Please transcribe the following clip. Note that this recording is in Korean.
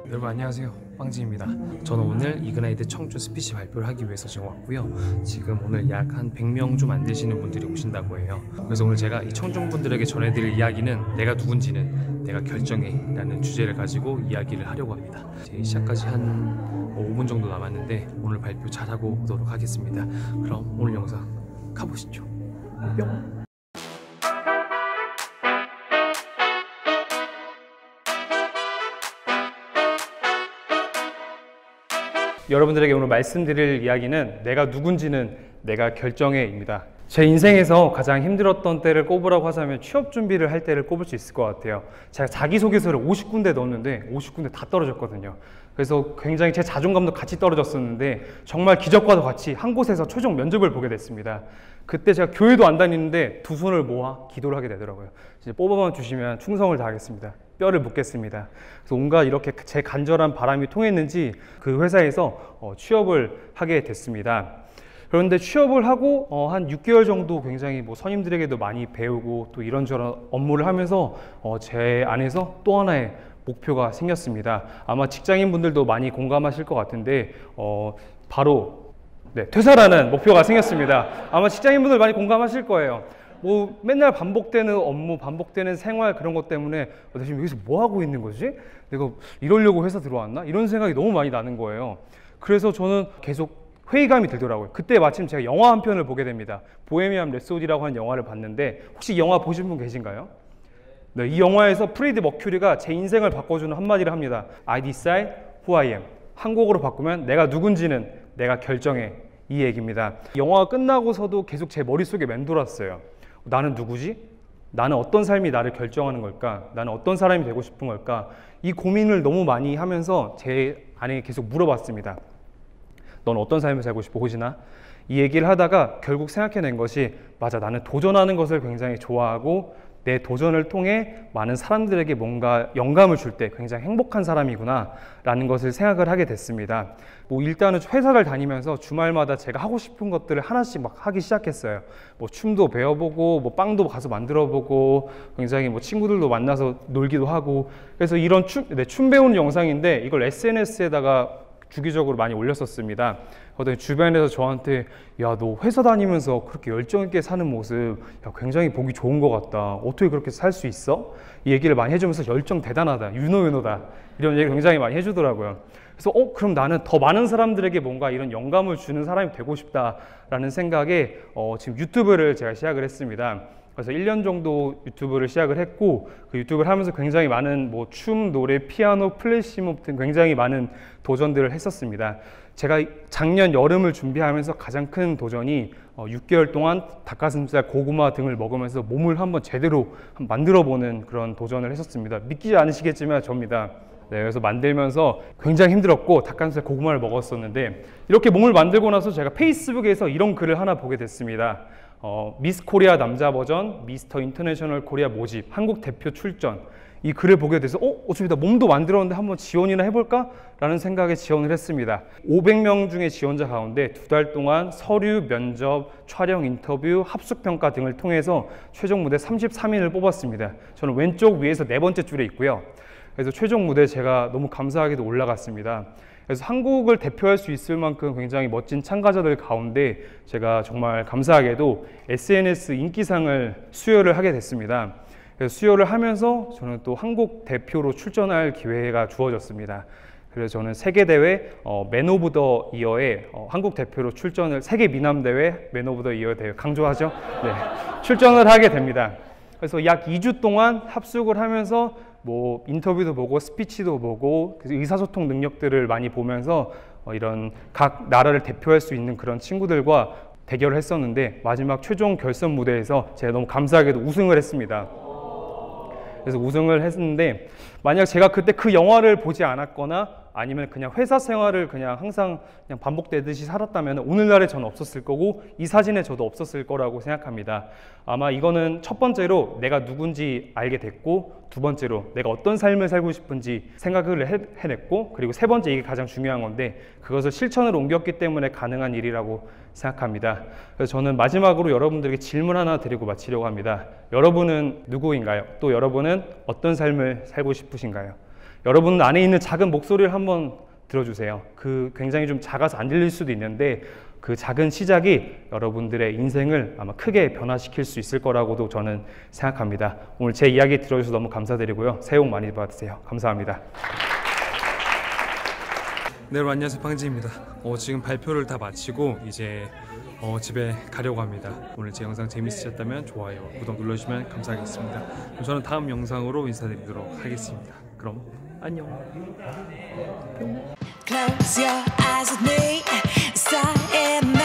여러분 안녕하세요, 빵지입니다. 저는 오늘 이그나이트 청주 스피치 발표를 하기 위해서 지금 왔고요. 지금 오늘 약 한 100명 좀 안 되시는 분들이 오신다고 해요. 그래서 오늘 제가 이 청중분들에게 전해드릴 이야기는 내가 누군지는 내가 결정해 라는 주제를 가지고 이야기를 하려고 합니다. 제 시작까지 한 5분 정도 남았는데 오늘 발표 잘하고 오도록 하겠습니다. 그럼 오늘 영상 가보시죠. 뿅! 여러분들에게 오늘 말씀드릴 이야기는 내가 누군지는 내가 결정해입니다. 제 인생에서 가장 힘들었던 때를 꼽으라고 하자면 취업 준비를 할 때를 꼽을 수 있을 것 같아요. 제가 자기소개서를 50군데 넣었는데 50군데 다 떨어졌거든요. 그래서 굉장히 제 자존감도 같이 떨어졌었는데 정말 기적과도 같이 한 곳에서 최종 면접을 보게 됐습니다. 그때 제가 교회도 안 다니는데 두 손을 모아 기도를 하게 되더라고요. 이제 뽑아만 주시면 충성을 다하겠습니다. 뼈를 묻겠습니다. 그래서 온갖 이렇게 제 간절한 바람이 통했는지 그 회사에서 취업을 하게 됐습니다. 그런데 취업을 하고 한 6개월 정도 굉장히 선임들에게도 많이 배우고 또 이런저런 업무를 하면서 제 안에서 또 하나의 목표가 생겼습니다. 아마 직장인분들도 많이 공감하실 것 같은데 바로 퇴사라는 목표가 생겼습니다. 아마 직장인분들 많이 공감하실 거예요. 맨날 반복되는 업무, 반복되는 생활 그런 것 때문에 나 지금 여기서 뭐 하고 있는 거지? 내가 이러려고 회사 들어왔나? 이런 생각이 너무 많이 나는 거예요. 그래서 저는 계속 회의감이 들더라고요. 그때 마침 제가 영화 한 편을 보게 됩니다. 보헤미안 랩소디라고 하는 영화를 봤는데 혹시 영화 보신 분 계신가요? 네, 이 영화에서 프리드 머큐리가 제 인생을 바꿔주는 한마디를 합니다. I decide who I am. 한국어로 바꾸면 내가 누군지는 내가 결정해. 이 얘기입니다. 영화가 끝나고서도 계속 제 머릿속에 맴돌았어요. 나는 누구지? 나는 어떤 삶이 나를 결정하는 걸까? 나는 어떤 사람이 되고 싶은 걸까? 이 고민을 너무 많이 하면서 제 안에 계속 물어봤습니다. 넌 어떤 삶을 살고 싶어, 호진아? 이 얘기를 하다가 결국 생각해낸 것이 맞아, 나는 도전하는 것을 굉장히 좋아하고 내 도전을 통해 많은 사람들에게 뭔가 영감을 줄 때 굉장히 행복한 사람이구나 라는 것을 생각을 하게 됐습니다. 일단은 회사를 다니면서 주말마다 제가 하고 싶은 것들을 하나씩 막 하기 시작했어요. 춤도 배워보고 빵도 가서 만들어보고 굉장히 친구들도 만나서 놀기도 하고. 그래서 이런 춤 배우는 영상인데 이걸 SNS에다가 주기적으로 많이 올렸었습니다. 그랬더니 주변에서 저한테 야, 너 회사 다니면서 그렇게 열정 있게 사는 모습 굉장히 보기 좋은 것 같다. 어떻게 그렇게 살 수 있어? 이 얘기를 많이 해주면서 열정 대단하다. 유노유노다. 이런 얘기 굉장히 많이 해주더라고요. 그래서 그럼 나는 더 많은 사람들에게 뭔가 이런 영감을 주는 사람이 되고 싶다라는 생각에 지금 유튜브를 제가 시작을 했습니다. 그래서 1년 정도 유튜브를 시작을 했고 그 유튜브를 하면서 굉장히 많은 춤, 노래, 피아노, 플래시몹 등 굉장히 많은 도전들을 했었습니다. 제가 작년 여름을 준비하면서 가장 큰 도전이 6개월 동안 닭가슴살, 고구마 등을 먹으면서 몸을 한번 제대로 만들어보는 그런 도전을 했었습니다. 믿기지 않으시겠지만 접니다. 그래서 만들면서 굉장히 힘들었고 닭가슴살, 고구마를 먹었었는데 이렇게 몸을 만들고 나서 제가 페이스북에서 이런 글을 하나 보게 됐습니다. 미스 코리아 남자 버전, 미스터 인터내셔널 코리아 모집, 한국 대표 출전. 이 글을 보게 돼서 어차피 나 몸도 만들었는데 한번 지원이나 해볼까? 라는 생각에 지원을 했습니다. 500명 중에 지원자 가운데 2달 동안 서류, 면접, 촬영, 인터뷰, 합숙평가 등을 통해서 최종 무대 33인을 뽑았습니다. 저는 왼쪽 위에서 4번째 줄에 있고요. 그래서 최종 무대에 제가 너무 감사하게도 올라갔습니다. 그래서 한국을 대표할 수 있을 만큼 굉장히 멋진 참가자들 가운데 제가 정말 감사하게도 SNS 인기상을 수여를 하게 됐습니다. 그래서 수여를 하면서 저는 또 한국 대표로 출전할 기회가 주어졌습니다. 그래서 저는 세계대회 맨 오브 더 이어에 한국 대표로 출전을, 세계 미남대회 맨 오브 더 이어 대회 강조하죠? 네, 출전을 하게 됩니다. 그래서 약 2주 동안 합숙을 하면서 인터뷰도 보고 스피치도 보고 의사소통 능력들을 많이 보면서 이런 각 나라를 대표할 수 있는 그런 친구들과 대결을 했었는데 마지막 최종 결선 무대에서 제가 너무 감사하게도 우승을 했습니다. 그래서 우승을 했는데 만약 제가 그때 그 영화를 보지 않았거나 아니면 그냥 회사 생활을 그냥 항상 그냥 반복되듯이 살았다면 오늘날에 저는 없었을 거고 이 사진에 저도 없었을 거라고 생각합니다. 아마 이거는 첫 번째로 내가 누군지 알게 됐고, 두 번째로 내가 어떤 삶을 살고 싶은지 생각을 해냈고, 그리고 세 번째, 이게 가장 중요한 건데 그것을 실천으로 옮겼기 때문에 가능한 일이라고 생각합니다. 그래서 저는 마지막으로 여러분들에게 질문 하나 드리고 마치려고 합니다. 여러분은 누구인가요? 또 여러분은 어떤 삶을 살고 싶으신가요? 여러분 안에 있는 작은 목소리를 한번 들어주세요. 그 굉장히 좀 작아서 안 들릴 수도 있는데 그 작은 시작이 여러분들의 인생을 아마 크게 변화시킬 수 있을 거라고도 저는 생각합니다. 오늘 제 이야기 들어주셔서 너무 감사드리고요. 새해 복 많이 받으세요. 감사합니다. 네, 여러분 안녕하세요, 빵지입니다. 지금 발표를 다 마치고 이제 집에 가려고 합니다. 오늘 제 영상 재밌으셨다면 좋아요, 구독 눌러주시면 감사하겠습니다. 저는 다음 영상으로 인사드리도록 하겠습니다. 그럼 안녕. Close your eyes with me. Start in